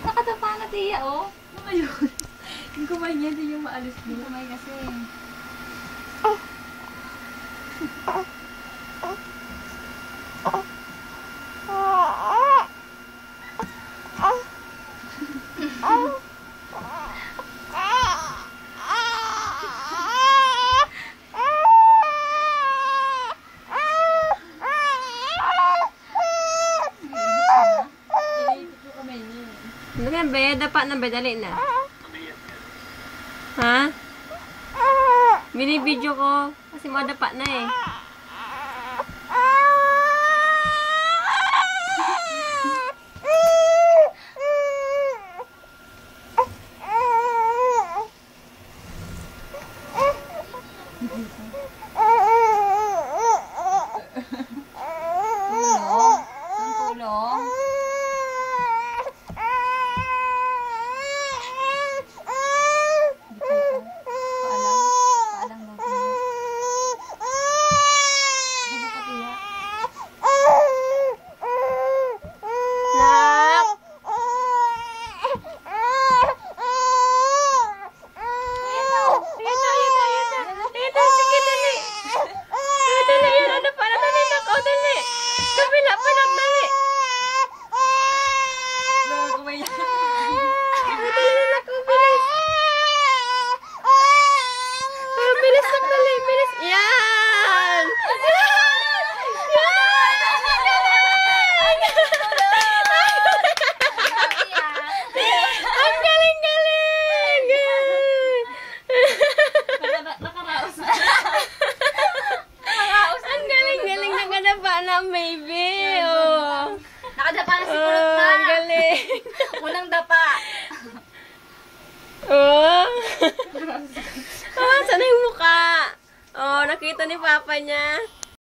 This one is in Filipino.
Nakatapa na, Tia, oh. Ano yun? Yung kamay niya, hindi yung maalis Yung mo. kamay kasi. Dali, be. Dapa na, be. Dali na. Ha? Binibidyo ko. Kasi madapa na eh. Tulong? Ang tulong? Paalang daw, Tia. Ano ka, Tia? Nak! Ito, sige, dali. Dali, yan. Ano pa na, dali, nak. O, dali. Kabila pa, nak, dali. Yung kamay niya. Dali, nak, o, bilis. O, bilis, nak, dali, bilis. Yan! Ang galing-galing! Nakaraos na. Ang galing-galing na ganaba na, maybe. Oh. Nakadapa na si Oh, Kulot na. ang galing. Unang dapa. Oh. Oh, saan yung mukha? Oh, nakita ni Papa niya.